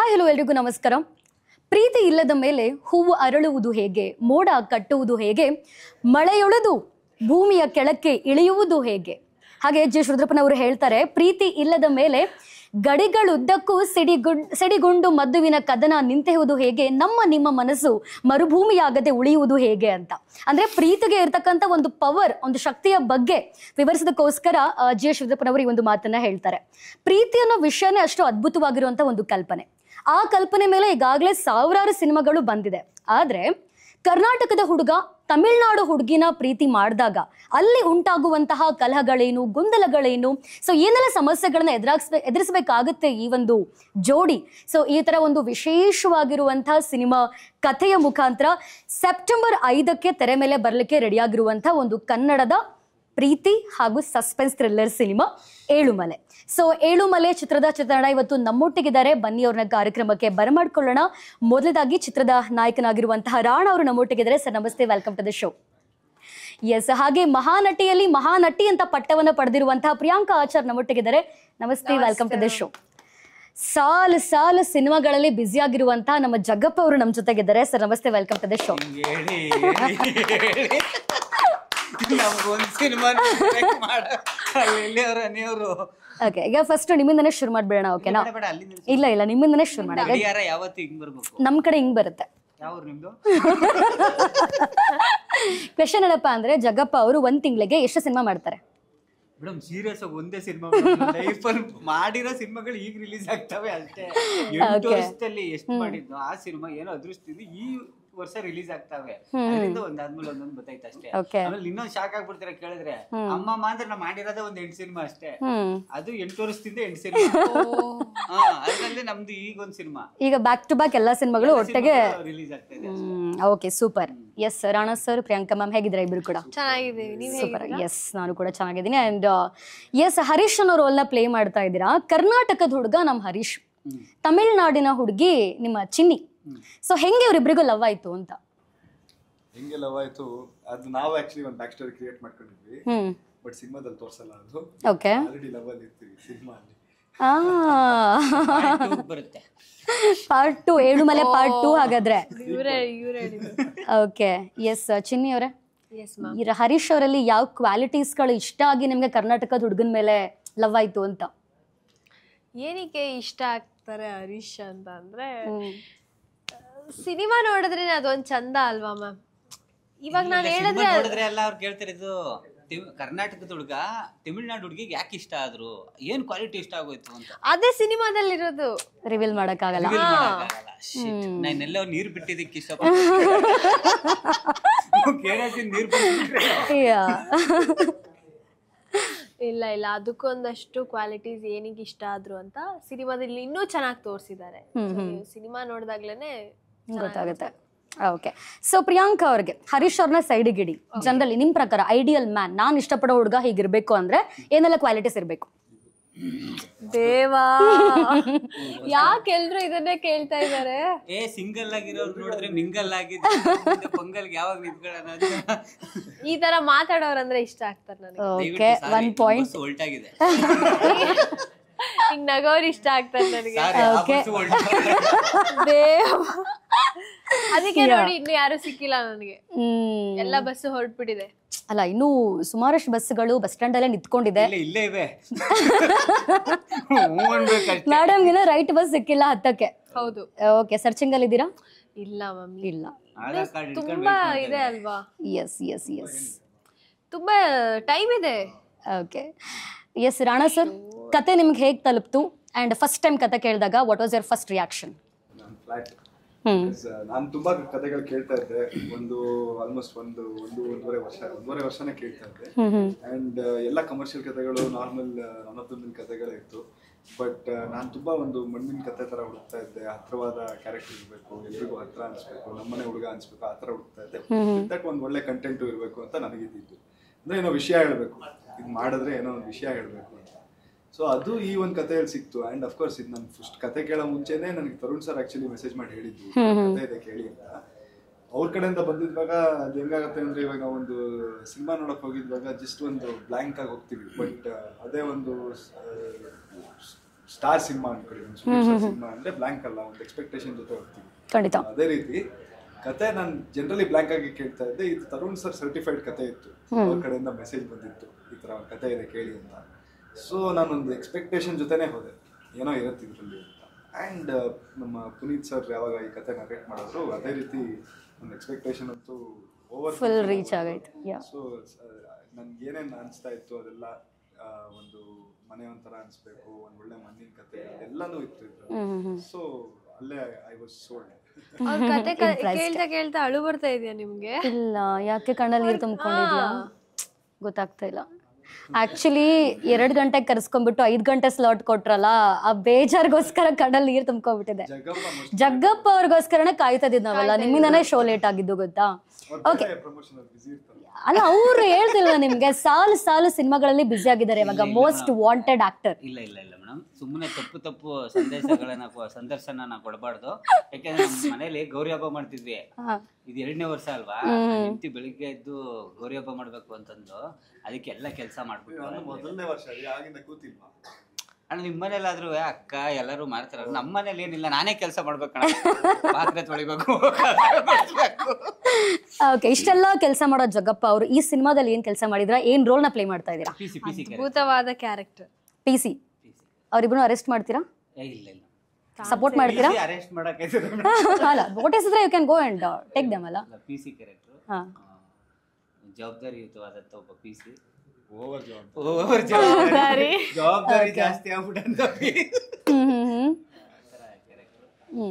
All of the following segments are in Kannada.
ಹಾಯ್ ಹಲೋ ಎಲ್ರಿಗೂ ನಮಸ್ಕಾರ. ಪ್ರೀತಿ ಇಲ್ಲದ ಮೇಲೆ ಹೂವು ಅರಳುವುದು ಹೇಗೆ, ಮೋಡ ಕಟ್ಟುವುದು ಹೇಗೆ, ಮಳೆಯೊಳೆದು ಭೂಮಿಯ ಕೆಳಕ್ಕೆ ಇಳಿಯುವುದು ಹೇಗೆ? ಹಾಗೆ ಜಿ ರುದ್ರಪ್ಪನವರು ಹೇಳ್ತಾರೆ, ಪ್ರೀತಿ ಇಲ್ಲದ ಮೇಲೆ ಗಡಿಗಳುದ್ದಕ್ಕೂ ಸಿಡಿಗುಂಡು ಮದ್ದುವಿನ ಕದನ ನಿಂತೆಯುವುದು ಹೇಗೆ, ನಿಮ್ಮ ಮನಸ್ಸು ಮರುಭೂಮಿಯಾಗದೆ ಉಳಿಯುವುದು ಹೇಗೆ ಅಂತ. ಅಂದ್ರೆ ಪ್ರೀತಿಗೆ ಇರ್ತಕ್ಕಂಥ ಒಂದು ಪವರ್, ಒಂದು ಶಕ್ತಿಯ ಬಗ್ಗೆ ವಿವರಿಸೋದಕ್ಕೋಸ್ಕರ ಜಿ ರುದ್ರಪ್ಪನವರು ಈ ಒಂದು ಮಾತನ್ನ ಹೇಳ್ತಾರೆ. ಪ್ರೀತಿ ಅನ್ನೋ ವಿಷಯನೇ ಅಷ್ಟು ಅದ್ಭುತವಾಗಿರುವಂತ ಒಂದು ಕಲ್ಪನೆ. ಆ ಕಲ್ಪನೆ ಮೇಲೆ ಈಗಾಗಲೇ ಸಾವಿರಾರು ಸಿನಿಮಾಗಳು ಬಂದಿದೆ. ಆದ್ರೆ ಕರ್ನಾಟಕದ ಹುಡುಗ ತಮಿಳ್ನಾಡು ಹುಡುಗಿನ ಪ್ರೀತಿ ಮಾಡಿದಾಗ ಅಲ್ಲಿ ಉಂಟಾಗುವಂತಹ ಕಲಹಗಳೇನು, ಗೊಂದಲಗಳೇನು, ಸೊ ಏನೆಲ್ಲ ಸಮಸ್ಯೆಗಳನ್ನ ಎದುರಿಸಬೇಕಾಗುತ್ತೆ ಈ ಒಂದು ಜೋಡಿ. ಸೊ ಈ ತರ ಒಂದು ವಿಶೇಷವಾಗಿರುವಂತಹ ಸಿನಿಮಾ ಕಥೆಯ ಮುಖಾಂತರ ಸೆಪ್ಟೆಂಬರ್ 5ಕ್ಕೆ ತೆರೆ ಮೇಲೆ ಬರಲಿಕ್ಕೆ ರೆಡಿಯಾಗಿರುವಂತಹ ಒಂದು ಕನ್ನಡದ ಪ್ರೀತಿ ಹಾಗೂ suspense thriller cinema Yelumale. So Yelumale ಚಿತ್ರದ ಚಿತ್ರಣ ಇವತ್ತು ನಮ್ಮೊಟ್ಟಿಗಿದ್ದಾರೆ. ಬನ್ನಿ ಅವ್ರನ್ನ ಕಾರ್ಯಕ್ರಮಕ್ಕೆ ಬರಮಾಡ್ಕೊಳ್ಳೋಣ. ಮೊದಲದಾಗಿ ಚಿತ್ರದ ನಾಯಕನಾಗಿರುವಂತಹ ರಾಣಾ ಅವರು ನಮ್ಮೊಟ್ಟಿಗಿದ್ದಾರೆ. ಸರ್ ನಮಸ್ತೆ, welcome to the show. Yes, ಹಾಗೆ ಮಹಾನಟಿಯಲ್ಲಿ ಮಹಾನಟಿ ಅಂತ ಪಟ್ಟವನ್ನ ಪಡೆದಿರುವಂತಹ ಪ್ರಿಯಾಂಕಾ ಆಚಾರ್ ನಮ್ಮೊಟ್ಟಿಗಿದ್ದಾರೆ. ನಮಸ್ತೆ, ವೆಲ್ಕಮ್ ಟು ದ ಶೋ. ಸಾಲು ಸಿನಿಮಾಗಳಲ್ಲಿ ಬ್ಯುಸಿ ಆಗಿರುವಂತಹ ನಮ್ಮ ಜಗ್ಗಪ್ಪ ಅವರು ನಮ್ಮ ಜೊತೆಗಿದ್ದಾರೆ. ಸರ್ ನಮಸ್ತೆ, welcome to the show. Okay, ಈಗ ಫಸ್ಟ್ ನಿಮ್ಮಿಂದನೇ ಶುರು ಮಾಡ್ಬೇಡ. ಓಕೆನಾ? ಇಲ್ಲ ನಿಮ್ಮಿಂದನೇ ಶುರು ಮಾಡಿ. ನಮ್ ಕಡೆ ಹಿಂಗ್ ಬರುತ್ತೆ. ಕ್ವೆಶನ್ ಏನಪ್ಪ ಅಂದ್ರೆ, ಜಗ್ಗಪ್ಪ ಅವರು ಒಂದ್ ತಿಂಗಳಿಗೆ ಎಷ್ಟು ಸಿನಿಮಾ ಮಾಡ್ತಾರೆ? ಮೇಡಮ್ ಸೀರಿಯಸ್ ಆಗಿ ಒಂದೇ ಸಿನಿಮಾ ಲೈಫಲ್ಲಿ ಮಾಡಿರೋ ಸಿನಿಮಾಗಳು ಈಗ ರಿಲೀಸ್ ಆಗ್ತವೆ ಅಷ್ಟೇ. 8 ವರ್ಷದಲ್ಲಿ ಎಷ್ಟು ಮಾಡಿದ್ದು ಆ ಸಿನಿಮಾ ಏನೋ ಅದೃಷ್ಟಿದ್ದು ಈ ವರ್ಷ ರಿಲೀಸ್ ಆಗ್ತಾವೆ. ಅದರಿಂದ ಒಂದಾದ್ಮೇಲೆ ಒಂದೊಂದು ಗೊತ್ತಾಯ್ತು ಅಷ್ಟೇ. ಆಮೇಲೆ ಇನ್ನೊಂದು ಶಾಕ್ ಆಗ್ಬಿಡ್ತೀರಾ ಕೇಳಿದ್ರೆ, ಅಮ್ಮ ಅಂದ್ರೆ ನಾ ಮಾಡಿರೋದೇ ಒಂದ್ 8 ಸಿನಿಮಾ ಅಷ್ಟೇ. ಅದು 8 ವರ್ಷದಿಂದ 8 ಸಿನಿಮಾ. ಅದರಲ್ಲಿ ನಮ್ದು ಈಗ ಒಂದ್ ಸಿನಿಮಾ, ಈಗ ಬ್ಯಾಕ್ ಟು ಬ್ಯಾಕ್ ಎಲ್ಲಾ ಸಿನಿಮಾಗಳು ಒಟ್ಟಿಗೆ ರಿಲೀಸ್ ಆಗ್ತಾ ಇದೆ. Okay, super. Yes, Rana sir, Priyanka ma'am ಹೇಗಿದ್ದೀರಾ? ಇಬ್ರು ಕೂಡ ಸೂಪರ್. ಎಸ್, ನಾನು ಕೂಡ ಚೆನ್ನಾಗಿದ್ದೀನಿ. ಅಂಡ್ ಎಸ್, ಹರೀಶ್ ಅನ್ನೋ ರೋಲ್ ನ ಪ್ಲೇ ಮಾಡ್ತಾ ಇದ್ದೀರಾ. ಕರ್ನಾಟಕದ ಹುಡುಗ ನಮ್ ಹರೀಶ್, ತಮಿಳ್ನಾಡಿನ ಹುಡುಗಿ ನಿಮ್ಮ ಚಿನ್ನಿ. ಸೊ ಹೆಂಗೆ ಇವ್ರಿಬ್ರಿಗೂ ಲವ್ ಆಯ್ತು ಅಂತ? ಹೆಂಗೆ ಲವ್ ಆಯ್ತು ಅದು ನಾವು ಆಕ್ಚುಲಿ ಒಂದು ಬ್ಯಾಕ್ ಸ್ಟೋರಿ ಕ್ರಿಯೇಟ್ ಮಾಡ್ಕೊಂಡಿದ್ವಿ. ಬಟ್ ಸಿನಿಮಾದಲ್ಲಿ ತೋರಿಸಲ್ಲ ಅದು. ಓಕೆ, ಆಲ್ರೆಡಿ ಲವ್ ಅಲ್ಲಿ ಇರ್ತೀವಿ ಸಿನಿಮಾದಲ್ಲಿ. ಬರುತ್ತೆ ಪಾರ್ಟ್ 2, ಏಳುಮಲೆ ಪಾರ್ಟ್ 2 ಹಾಗಾದ್ರೆ. ಓಕೆ, ಎಸ್ ಚಿನ್ನಿ ಅವರೇ, ಹರೀಶ್ ಅವರಲ್ಲಿ ಯಾವ ಕ್ವಾಲಿಟೀಸ್ಗಳು ಇಷ್ಟ ಆಗಿ ನಿಮ್ಗೆ ಕರ್ನಾಟಕದ ಹುಡುಗನ ಮೇಲೆ ಲವ್ ಆಯ್ತು ಅಂತ? ಏನಕ್ಕೆ ಇಷ್ಟ ಆಗ್ತಾರೆ ಹರೀಶ್ ಅಂತ ಅಂದ್ರೆ, ಸಿನಿಮಾ ನೋಡಿದ್ರೆ ಅದೊಂದ್ ಚಂದ ಅಲ್ವಾ ಮ್ಯಾಮ್? ಇವಾಗ ನಾನು ಹೇಳಿದ್ರೆ ಎಲ್ಲ ಅವ್ರು ಕೇಳ್ತಾರೆ, ಇದು ಕರ್ನಾಟಕದ ಹುಡುಗ ತಮಿಳ್ನಾಡು ಹುಡುಗಿಗೆ ಯಾಕೆ ಇಷ್ಟ ಆದ್ರು, ಏನ್ ಕ್ವಾಲಿಟಿ ಇಷ್ಟ ಆಗೋಯ್ತು ಅಂತ. ಅದೇ ಸಿನಿಮಾದಲ್ಲಿ ಇರೋದು, ರಿವೀಲ್ ಮಾಡಕ್ಕಾಗಲ್ಲ. ನಾನೆಲ್ಲ ನೀರ್ ಬಿಟ್ಟಿದ್ದಕ್ಕೆ ಇಷ್ಟ ಇಲ್ಲ ಅದಕ್ಕೊಂದಷ್ಟು ಕ್ವಾಲಿಟೀಸ್ ಏನಿಗೆ ಇಷ್ಟ ಆದ್ರು ಅಂತ ಸಿನಿಮಾದಲ್ಲಿ ಇನ್ನೂ ಚೆನ್ನಾಗಿ ತೋರಿಸಿದ್ದಾರೆ. ಸಿನಿಮಾ ನೋಡಿದಾಗ್ಲೇನೆ ಗೊತ್ತಾಗುತ್ತೆ. ಓಕೆ, ಸೊ ಪ್ರಿಯಾಂಕಾ ಅವ್ರಿಗೆ ಹರೀಶ್ ಅವ್ರನ್ನ ಸೈಡಿಗೆ ಇಡಿ. ಜನರಲಿ ನಿಮ್ ಪ್ರಕಾರ ಐಡಿಯಲ್ ಮ್ಯಾನ್, ನಾನ್ ಇಷ್ಟಪಡೋ ಹುಡುಗ ಹೀಗಿರ್ಬೇಕು ಅಂದ್ರೆ ಏನೆಲ್ಲ ಕ್ವಾಲಿಟೀಸ್ ಇರ್ಬೇಕು? ದೇವಾ, ಯಾಕೆಲ್ರು ಇದನ್ನೇ ಕೇಳ್ತಾ ಇದಾರೆ? ಸಿಂಗಲ್ ಆಗಿರೋರು ನೋಡಿದ್ರೆ ಮಿಂಗಲ್ ಆಗಿದ್ದು ಪೊಂಗಲ್ಗೆ ಯಾವಾಗ ನಿಂತ್ಕೊಳ್ಳೋಣ ಈ ತರ ಮಾತಾಡೋರಂದ್ರೆ ಇಷ್ಟ ಆಗ್ತಾರೆ ನನಗೆ. ಓಕೆ, 1 ಪಾಯಿಂಟ್ ಉಲ್ಟಾಗಿದೆ. ಹಿಂಗ್ ನಗೋರು ಇಷ್ಟ ಆಗ್ತಾರೆ ನನಗೆ. ಅದಕ್ಕೆ ನೋಡಿ ಇನ್ನು ಯಾರು ಸಿಕ್ಕಿಲ್ಲ ನನಗೆ. ಎಲ್ಲ ಬಸ್ ಹೊರಟ್ಬಿಟ್ಟಿದೆ. ಅಲ್ಲ, ಇನ್ನು ಸುಮಾರಷ್ಟು ಬಸ್ಗಳು ಬಸ್ ಸ್ಟ್ಯಾಂಡ್ ಅಲ್ಲೇ ನಿಂತ್ಕೊಂಡಿದೆ. ಇಲ್ಲೇ ಇವೆ ಮೇಡಮ್, ಏನೋ ರೈಟ್ ಬಸ್ ಸಿಕ್ಕಿಲ್ಲ ಹತ್ತಕ್ಕೆ. ಹೌದು. ಓಕೆ, ಸರ್ಚಿಂಗ್ ಅಲ್ಲಿ ಇದ್ದೀರಾ? ಇಲ್ಲ ಮ್ಯಾಮ್, ಇಲ್ಲ. ತುಂಬಾ ಇದೆ ಅಲ್ವಾ? ಎಸ್, ತುಂಬಾ ಟೈಮ್ ಇದೆ. ಓಕೆ, ಎಸ್ ರಾಣಾ ಸರ್, ಕತೆ ನಿಮ್ಗೆ ಹೇಗೆ ತಲುಪ್ತು? ಅಂಡ್ ಫಸ್ಟ್ ಟೈಮ್ ಕತೆ ಕೇಳಿದಾಗ what was your first reaction? ನಾನು ತುಂಬಾ ಕಥೆಗಳು ಕೇಳ್ತಾ ಇದ್ದೆ. ಆಲ್ಮೋಸ್ಟ್ ಒಂದೂವರೆ ವರ್ಷನೇ ಕೇಳ್ತಾ ಇದ್ದೆ. ಅಂಡ್ ಎಲ್ಲ ಕಮರ್ಷಿಯಲ್ ಕಥೆಗಳು, ನಾರ್ಮಲ್ ನನ್ನೊಂದಿನ ಕಥೆಗಳೇ ಇತ್ತು. ಬಟ್ ನಾನು ತುಂಬಾ ಒಂದು ಮಣ್ಣಿನ ಕತೆ ತರ ಹುಡುಕ್ತಾ ಇದ್ದೆ. ಹತ್ರವಾದ ಕ್ಯಾರೆಕ್ಟರ್ ಇರಬೇಕು, ಎಲ್ರಿಗೂ ಹತ್ರ ಅನ್ಸ್ಬೇಕು, ನಮ್ಮನೆ ಹುಡುಗ ಅನ್ಸ್ಬೇಕು, ಆ ತರ ಹುಡುಕ್ತಾ ಇದ್ದೆ. ಇದಕ್ಕೆ ಒಂದು ಒಳ್ಳೆ ಕಂಟೆಂಟು ಇರಬೇಕು ಅಂತ ನನಗಿದ್ದು. ಅಂದ್ರೆ ಏನೋ ವಿಷಯ ಹೇಳ್ಬೇಕು, ಇದು ಮಾಡಿದ್ರೆ ಏನೋ ಒಂದು ವಿಷಯ ಹೇಳ್ಬೇಕು ಅಂತ. ಸೊ ಅದು ಈ ಒಂದು ಕಥೆಯಲ್ಲಿ ಸಿಕ್ತು. ಅಂಡ್ ಅಫ್ಕೋರ್ಸ್ ಇದು ನಾನು ಫಸ್ಟ್ ಕತೆ ಕೇಳೋ ಮುಂಚೆನೆ ನನಗೆ ತರುಣ್ ಸರ್ ಆಕ್ಚುಲಿ ಮೆಸೇಜ್ ಮಾಡಿ ಹೇಳಿದ್ವಿ ಕತೆ ಇದೆ ಕೇಳಿ ಅಂತ. ಅವ್ರ ಕಡೆಯಿಂದ ಬಂದಿದ್ವಾಗ ಅದು ಹೆಂಗಾಗತ್ತೆ ಅಂದ್ರೆ, ಇವಾಗ ಒಂದು ಸಿನಿಮಾ ನೋಡಕ್ ಹೋಗಿದ್ವಾಗ ಜಸ್ಟ್ ಒಂದು ಬ್ಲಾಂಕ್ ಆಗಿ ಹೋಗ್ತೀವಿ. ಬಟ್ ಅದೇ ಒಂದು ಸ್ಟಾರ್ ಸಿನಿಮಾ ಅನ್ಕೊಂಡಿದ್ದೀನಿ. ಸಿನಿಮಾ ಅಂದ್ರೆ ಬ್ಲಾಂಕ್ ಅಲ್ಲ, ಒಂದು ಎಕ್ಸ್ಪೆಕ್ಟೇಷನ್ ಜೊತೆ ಹೋಗ್ತೀವಿ. ಖಂಡಿತ. ಅದೇ ರೀತಿ ಕತೆ ನಾನು ಜನರಲಿ ಬ್ಲಾಂಕ್ ಆಗಿ ಕೇಳ್ತಾ ಇದ್ದೆ. ಇದು ತರುಣ್ ಸರ್ ಸರ್ಟಿಫೈಡ್ ಕತೆ ಇತ್ತು, ಅವ್ರ ಕಡೆಯಿಂದ ಮೆಸೇಜ್ ಬಂದಿತ್ತು ಈ ತರ ಕತೆ ಇದೆ ಕೇಳಿ ಅಂತ. ಸೊ ನಾನೊಂದು ಎಕ್ಸ್ಪೆಕ್ಟೇಷನ್ ಜೊತೆನೆ ಹೋದೆ, ಏನೋ ಇರುತ್ತೆ ಇದರಲ್ಲಿ ಅಂತ. ಆ್ಯಂಡ್ ನಮ್ಮ ಪುನೀತ್ ಸರ್ ಯಾವಾಗ ಈ ಕತೆ ನರೇಟ್ ಮಾಡಿದ್ರು ಅದೇ ರೀತಿ ಒಂದು ಎಕ್ಸ್ಪೆಕ್ಟೇಷನ್ ಅಂತೂ ಫುಲ್ ರೀಚ್ ಆಗೈತೆ. ಸೊ ನನ್ಗೆ ಏನೇನು ಅನಿಸ್ತಾ ಇತ್ತು ಅದೆಲ್ಲ, ಒಂದು ಮನೆ ಒಂಥರ ಅನಿಸ್ಬೇಕು, ಒಂದು ಒಳ್ಳೆ ಮಣ್ಣಿನ ಕತೆ ಎಲ್ಲಾನು ಇತ್ತು ಇದ್ರಲ್ಲಿ. ಸೊ ಅಲ್ಲೇ ಐ ವಾಸ್ ಸೋಲ್ಡ್. ಅವ್ರ ಕತೆ ಕೇಳ್ತಾ ಕೇಳ್ತಾ ಅಳು ಬರ್ತಾ ಇದೆಯಾ ನಿಮ್ಗೆ? ಇಲ್ಲ, ಯಾಕೆ ಕಣ್ಣಲ್ಲಿ ನೀರು ತುಂಬಿಕೊಂಡಿದ್ಯಾ ಗೊತ್ತಾಗ್ತಾ ಇಲ್ಲ. ಆಕ್ಚುಲಿ 2 ಗಂಟೆಗೆ ಕರ್ಸ್ಕೊಂಡ್ಬಿಟ್ಟು 5 ಗಂಟೆ ಸ್ಲಾಟ್ ಕೊಟ್ರಲ್ಲ, ಆ ಬೇಜಾರ್ಗೋಸ್ಕರ ಕಣ್ಣಲ್ಲಿ ನೀರು ತುಂಬ್ಕೊಂಡ್ಬಿಟ್ಟಿದೆ. ಜಗ್ಗಪ್ಪ ಅವ್ರಿಗೋಸ್ಕರನೇ ಕಾಯ್ತಾ ಇದ್ದಿದ್ ನಾವೆಲ್ಲ, ನಿಮ್ಮಿಂದಾನೇ ಶೋ ಲೇಟ್ ಆಗಿದ್ದು ಗೊತ್ತಾ. ಓಕೆ, ಅಲ್ಲ ಅವ್ರು ಹೇಳ್ತಿಲ್ಲ ನಿಮ್ಗೆ, ಸಾಲು ಸಿನಿಮಾಗಳಲ್ಲಿ ಬ್ಯುಸಿ ಆಗಿದ್ದಾರೆ ಇವಾಗ, ಮೋಸ್ಟ್ ವಾಂಟೆಡ್ ಆಕ್ಟರ್. ಇಲ್ಲ ಮೇಡಮ್, ಸುಮ್ಮನೆ ತಪ್ಪು ಸಂದರ್ಶನ ಕೊಡಬಾರ್ದು. ಯಾಕಂದ್ರೆ ನಮ್ಮ ಮನೇಲಿ ಗೌರಿ ಹಬ್ಬ ಮಾಡ್ತಿದ್ವಿ, ಇದು 2ನೇ ವರ್ಷ ಅಲ್ವಾ. ಹೆಂಡತಿ ಬೆಳಿಗ್ಗೆ ಎದ್ದು ಗೌರಿ ಹಬ್ಬ ಮಾಡ್ಬೇಕು ಅಂತಂದು ಅದಕ್ಕೆ ಎಲ್ಲ ಕೆಲಸ ಮಾಡ್ಬಿಟ್ಟು ಮೊದಲನೇ ವರ್ಷ ಆಗಿಂದ ಕೂತಿಲ್ವಾ ಅಣ್ಣ. ನಿಮ್ಮ ಮನೇಲಾದ್ರೂ ಅಕ್ಕ ಎಲ್ಲರೂ ಮಾಡ್ತಾರ, ನಮ್ಮ ಮನೇಲಿ ಏನಿಲ್ಲ, ನಾನೇ ಕೆಲಸ ಮಾಡ್ಬೇಕಣ್ಣ. ಪಾತ್ರೆ ತೊಳಿಬೇಕು. ಓಕೆ, ಇಷ್ಟೆಲ್ಲ ಕೆಲಸ ಮಾಡೋ ಜಗ್ಗಪ್ಪ ಅವರು ಈ ಸಿನಿಮಾದಲ್ಲಿ ಏನ್ ಕೆಲಸ ಮಾಡಿದ್ರ, ಏನ್ ರೋಲ್ ನ ಪ್ಲೇ ಮಾಡ್ತಾ ಇದೀರಾ? ಅದ್ಭುತವಾದ ಕ್ಯಾರೆಕ್ಟರ್ PC. ಅವ್ರಿಬ್ರು ಅರೆಸ್ಟ್ ಮಾಡ್ತೀರಾ? ಇಲ್ಲ ಸಪೋರ್ಟ್ ಮಾಡ್ತೀರಾ? ಅರೆಸ್ಟ್ ಮಾಡಕ್ಕೆ ಅಲ್ಲ, ನೋಟಿಸಿದ್ರೆ you can go and take them ಅಲ್ಲ. PC ಕ್ಯಾರೆಕ್ಟರ್ ಜವಾಬ್ದಾರಿಯುತವಾದಂತ ಒಬ್ಬ PC. ಓವರ್ ಜವಾಬ್ದಾರಿ ಜಾಸ್ತಿ ಆಗ್ಬಿಟ್ಟಂತ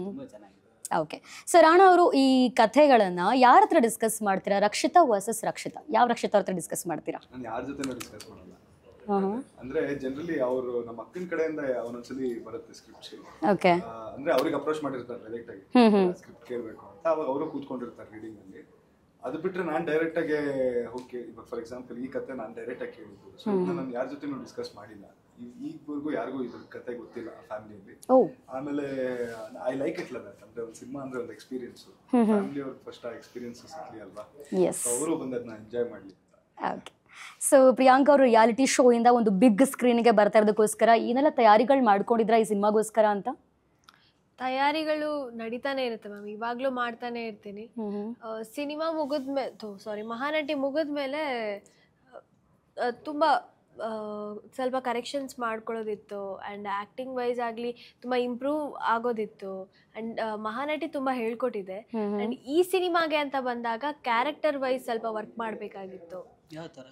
ತುಂಬಾ ಚೆನ್ನಾಗಿದೆ. ಓಕೆ, ಸರ್ ರಾಣಾ ಅವರು ಈ ಕಥೆಗಳನ್ನ ಯಾರ ಹತ್ರ ಡಿಸ್ಕಸ್ ಮಾಡ್ತೀರಾ? ರಕ್ಷಿತಾ ವರ್ಸಸ್ ರಕ್ಷಿತಾ, ಯಾವ ರಕ್ಷಿತಾ ಅವ್ರ ಹತ್ರ ಡಿಸ್ಕಸ್ ಮಾಡ್ತೀರಾ? ನಾನು ಯಾರ ಜೊತೆ ಡಿಸ್ಕಸ್ ಮಾಡಲ್ಲ. ಅಂದ್ರೆ ಜನರಲಿ ಅವರು ನಮ್ಮ ಅಕ್ಕನ ಕಡೆಯಿಂದ ಒಂದೊಂದ್ಸಲಿ ಬರುತ್ತೆ ಸ್ಕ್ರಿಪ್ಟ್. ಓಕೆ, ಅಂದ್ರೆ ಅವ್ರಿಗೆ ಅಪ್ರೋಚ್ ಮಾಡಿರ್ತಾರೆ ಡೈರೆಕ್ಟ್ ಆಗಿ ಸ್ಕ್ರಿಪ್ಟ್ ಕೇಳಬೇಕು ಅಂತ, ಅವಾಗ ಅವರು ಕೂತ್ಕೊಂಡಿರ್ತಾರೆ ರೀಡಿಂಗ್ ಅಲ್ಲಿ. ಅದು ಬಿಟ್ರೆ ನಾನು ಡೈರೆಕ್ಟ್ ಆಗಿ ಹೋಗಿ, ಇವಾಗ ಫಾರ್ ಎಕ್ಸಾಂಪಲ್ ಈ ಕತೆ ನಾನು ಡೈರೆಕ್ಟ್ ಆಗಿ ಕೇಳಿದ್ದು. ಸೊ ನಾನು ಯಾರ ಜೊತೆ ಡಿಸ್ಕಸ್ ಮಾಡಿಲ್ಲ ಈವರೆಗೂ, ಯಾರಿಗೂ ಇದ್ರ ಕತೆ ಗೊತ್ತಿಲ್ಲ ಫ್ಯಾಮಿಲಿಯಲ್ಲಿ. ಆಮೇಲೆ ಐ ಲೈಕ್ ಇಟ್ ಲೈಕ್, ಅಂದ್ರೆ ಒಂದು ಸಿನಿಮಾ ಅಂದ್ರೆ ಒಂದು ಎಕ್ಸ್ಪೀರಿಯನ್ಸ್, ಫ್ಯಾಮಿಲಿ ಅವ್ರಿಗೆ ಫಸ್ಟ್ ಆ ಎಕ್ಸ್ಪೀರಿಯನ್ಸ್ ಸಿಗ್ಲಿ ಅಲ್ವಾ, ಅವರು ಬಂದದ್ನ ಎಂಜಾಯ್ ಮಾಡ್ಲಿ. ಓಕೆ, ಸೊ ಪ್ರಿಯಾಂಕಾ ಅವರು ರಿಯಾಲಿಟಿ ಶೋ ಇಂದ ಒಂದು ಬಿಗ್ ಸ್ಕ್ರೀನ್ಗೆ ಬರ್ತಾ ಇರೋದಕ್ಕೋಸ್ಕರ ಏನೆಲ್ಲ ತಯಾರಿಗಳು ಮಾಡ್ಕೊಂಡಿದ್ರ ಈ ಸಿನಿಮಾಗೋಸ್ಕರ ಅಂತ? ತಯಾರಿಗಳು ನಡೀತಾನೆ ಇರುತ್ತೆ ಮ್ಯಾಮ್, ಇವಾಗ್ಲೂ ಮಾಡ್ತಾನೆ ಇರ್ತೀನಿ. ಸಿನಿಮಾ ಮಹಾನಟಿ ಮುಗಿದ್ಮೇಲೆ ತುಂಬಾ ಸ್ವಲ್ಪ ಕರೆಕ್ಷನ್ಸ್ ಮಾಡ್ಕೊಳ್ಳೋದಿತ್ತು. ಆ್ಯಂಡ್ ಆ್ಯಕ್ಟಿಂಗ್ ವೈಸ್ ಆಗಲಿ ತುಂಬ ಇಂಪ್ರೂವ್ ಆಗೋದಿತ್ತು. ಆ್ಯಂಡ್ ಮಹಾನಟಿ ತುಂಬ ಹೇಳ್ಕೊಟ್ಟಿದೆ. ಆ್ಯಂಡ್ ಈ ಸಿನಿಮಾಗೆ ಅಂತ ಬಂದಾಗ ಕ್ಯಾರೆಕ್ಟರ್ ವೈಸ್ ಸ್ವಲ್ಪ ವರ್ಕ್ ಮಾಡಬೇಕಾಗಿತ್ತು. ಯಾವ ಥರ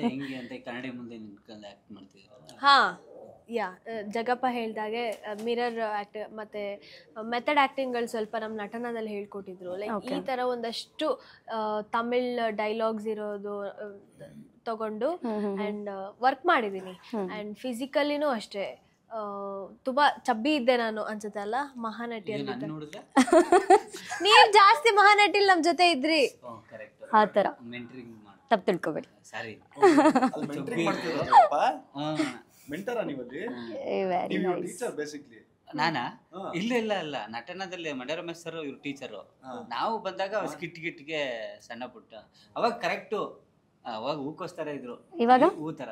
ಹೆಂಗೆ ಅಂತ ಕನ್ನಡ ಮುಂದೆ ನಿಂತ್ಕೊಂಡು ಆ್ಯಕ್ಟ್ ಮಾಡ್ತೀವಿ? ಹಾಂ, ಜಗಪ್ಪ ಹೇಳ್ದಾಗೆ ಮಿರರ್ ಆ್ಯಕ್ಟ್ ಮತ್ತು ಮೆಥಡ್ ಆ್ಯಕ್ಟಿಂಗ್ಗಳು ಸ್ವಲ್ಪ ನಮ್ಮ ನಟನದಲ್ಲಿ ಹೇಳ್ಕೊಟ್ಟಿದ್ರು. ಲೈಕ್ ಈ ಥರ ಒಂದಷ್ಟು ತಮಿಳ್ ಡೈಲಾಗ್ಸ್ ಇರೋದು ತಗೊಂಡು ಆ್ಯಂಡ್ ವರ್ಕ್ ಮಾಡಿದ್ದೀನಿ. ಆ್ಯಂಡ್ ಫಿಸಿಕಲಿನೂ ಅಷ್ಟೇ ತುಂಬಾ ಚಬ್ಬಿ ಇದ್ದೆ ನಾನು ಅನ್ಸುತ್ತೆ ಅಲ್ಲ ಮಹಾನಟಿ ಅಂತ. ನೀವು ಜಾಸ್ತಿ ಮಹಾನಟಿಲ್ ನಮ್ಮ ಜೊತೆ ಇದ್ರಿ, ಆ ಥರ ತಪ್ಪು ತಿಳ್ಕೊಬೇಡಿ. ನಾನಾ? ಇಲ್ಲ, ನಟನದಲ್ಲಿ ಮಂಡ್ಯ ರಮೇಶ್ ಸರ್ ಇವ್ರು ಟೀಚರು. ನಾವು ಬಂದಾಗ ಸ್ಕಿಟ್ಗೆ ಸಣ್ಣ ಪುಟ್ಟ, ಅವಾಗ ಕರೆಕ್ಟು, ಅವಾಗ ಹೂಕೋಸ್ತರ ಇದ್ರು, ಇವಾಗ ಹೂ ತರ.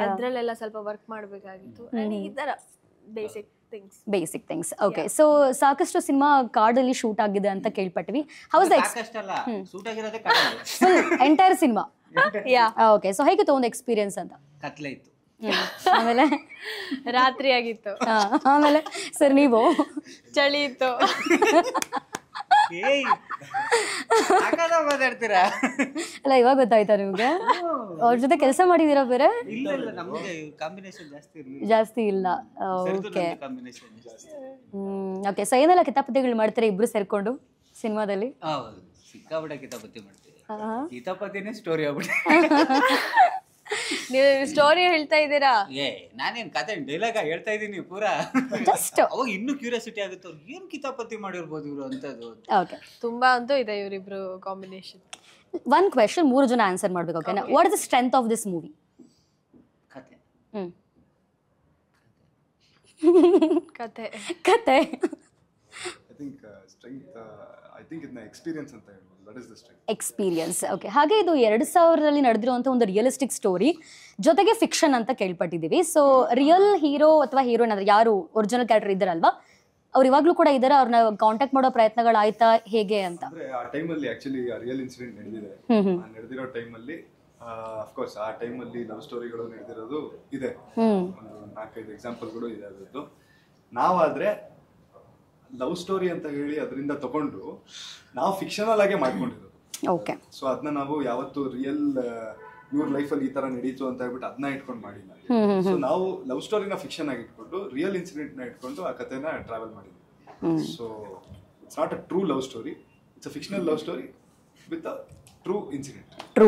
ಅದ್ರಲ್ಲೆಲ್ಲ ಸ್ವಲ್ಪ ವರ್ಕ್ ಮಾಡಬೇಕಾಗಿತ್ತು. ಈ ತರ ಬೇಸಿಕ್ ಥಿಂಗ್ಸ್. ಓಕೆ, ಸೊ ಸಾಕಷ್ಟು ಸಿನಿಮಾ ಕಾಡಲ್ಲಿ ಶೂಟ್ ಆಗಿದೆ ಅಂತ ಕೇಳ್ಪಟ್ವಿ. How's entire cinema? Okay, so ಹೇಗಿತ್ತು ಒಂದು ಎಕ್ಸ್ಪೀರಿಯನ್ಸ್ ಅಂತ? ಕತ್ಲೆ ಇತ್ತು, ಆಮೇಲೆ ರಾತ್ರಿ ಆಗಿತ್ತು, ಆಮೇಲೆ ಸರ್ ನೀವು ಚಳಿ ಇತ್ತು. ಮಾತಾಡ್ತೀರಾ? ಅಲ್ಲ, ಇವಾಗ ಗೊತ್ತಾಯ್ತಾ ನಿಮ್ಗೆ? ಅವ್ರ ಜೊತೆ ಕೆಲಸ ಮಾಡಿದೀರಾ ಬೇರೆ? ಜಾಸ್ತಿ ಇಲ್ಲ. Okay, okay. ಸೊ ಏನೆಲ್ಲ ಕಿತಾಪತಿಗಳು ಮಾಡ್ತಾರೆ ಇಬ್ರು ಸೇರ್ಕೊಂಡು ಸಿನಿಮಾದಲ್ಲಿ? ಸಿಕ್ಕಾಪಟ್ಟೆ ಕಿತಾಪತಿ ಮಾಡ್ತೀವಿ. ಕಿತಾಪತಿನೇ ಸ್ಟೋರಿ ಆಗ್ಬಿಟ್ಟು ನೀವು ಸ್ಟೋರಿ ಹೇಳ್ತಾ ಇದ್ದೀರಾ? ನಾನೇನ್ ಕತೆ ಡೈಲಾಗ ಹೇಳ್ತಾ ಇದೀನಿ ಪೂರಾ. ಅವಾಗ ಇನ್ನೂ ಕ್ಯೂರಿಯಾಸಿಟಿ ಆಗುತ್ತೆ, ಅವ್ರು ಏನ್ ಕಿತಾಪತಿ ಮಾಡಿರ್ಬೋದು ಇವ್ರು ಅಂತದ್ದು. ಓಕೆ, ತುಂಬಾ ಅಂತೂ ಇದೆ ಇವರಿಬ್ರು ಕಾಂಬಿನೇಷನ್. ಒನ್ ಕ್ವೆಶ್ಚನ್ 3 ಜನ ಆನ್ಸರ್ ಮಾಡ್ಬೇಕು. ಓಕೆನಾ? What is the strength of this movie? ಕತೆ. ಕತೆ ಕತೆ think strength, I think ಇದನ್ನ ಎಕ್ಸ್ಪೀರಿಯನ್ಸ್ ಅಂತ ಹೇಳ್ಬೋದು. That is the strength. Experience. Okay, ಹಾಗೆ ಇದು 2000ರಲ್ಲಿ ನಡೆದಿರುವಂಥ ಒಂದು ರಿಯಲಿಸ್ಟಿಕ್ ಸ್ಟೋರಿ ಜೊತೆಗೆ ಫಿಕ್ಷನ್ ಅಂತ ಕೇಳ್ಪಟ್ಟಿದ್ದೀವಿ. ಸೊ ರಿಯಲ್ ಹೀರೋ ಅಥವಾ ಹೀರೋಯಿನ್ ಅಂದ್ರೆ ಯಾರು ಒರಿಜಿನಲ್ ಕ್ಯಾರೆಕ್ಟರ್ ಇದ್ದಾರಲ್ವಾ, ಅವ್ರು ಇವಾಗ್ಲೂ ಕೂಡ ಇದ್ದಾರೆ, ಅವ್ರನ್ನ ಕಾಂಟ್ಯಾಕ್ಟ್ ಮಾಡೋ ಪ್ರಯತ್ನಗಳು ಆಯ್ತಾ ಹೇಗೆ ಅಂತ? ಅಂದ್ರೆ ಆ ಟೈಮಲ್ಲಿ ಆಕ್ಚುಲಿ ರಿಯಲ್ ಇನ್ಸಿಡೆಂಟ್ ನಡೆದಿದೆ. ನಡೆದಿರೋ ಟೈಮಲ್ಲಿ ಅಫ್ಕೋರ್ಸ್ ಆ ಟೈಮಲ್ಲಿ ಲವ್ ಸ್ಟೋರಿಗಳು ನಡೆದಿರೋದು ಇದೆ, ಒಂದು 4-5 ಎಕ್ಸಾಂಪಲ್ಗಳು ಇದೆ ಅದರದ್ದು. ನಾವಾದ್ರೆ ಲವ್ ಸ್ಟೋರಿ ಅಂತ ಹೇಳಿ ಅದರಿಂದ ತಗೊಂಡು ನಾವು ಫಿಕ್ಷನಲ್ ಆಗೇ ಮಾಡ್ಕೊಂಡಿರೋದು. ಓಕೆ. ಸೊ ಅದನ್ನ ನಾವು ಯಾವತ್ತು ರಿಯಲ್ ಇವ್ರ ಲೈಫಲ್ಲಿ ಈ ತರ ನಡೀತು ಅಂತ ಹೇಳ್ಬಿಟ್ಟು ಅದನ್ನ ಇಟ್ಕೊಂಡು ಮಾಡಿಲ್ಲ. ಸೊ ನಾವು ಲವ್ ಸ್ಟೋರಿನ ಫಿಕ್ಷನ್ ಆಗಿ ಇಟ್ಕೊಂಡು ರಿಯಲ್ ಇನ್ಸಿಡೆಂಟ್ ನ ಇಟ್ಕೊಂಡು ಆ ಕಥೆನ ಟ್ರಾವೆಲ್ ಮಾಡಿದ್ವಿ. So it's not a true love story, it's a fictional love story with a true incident.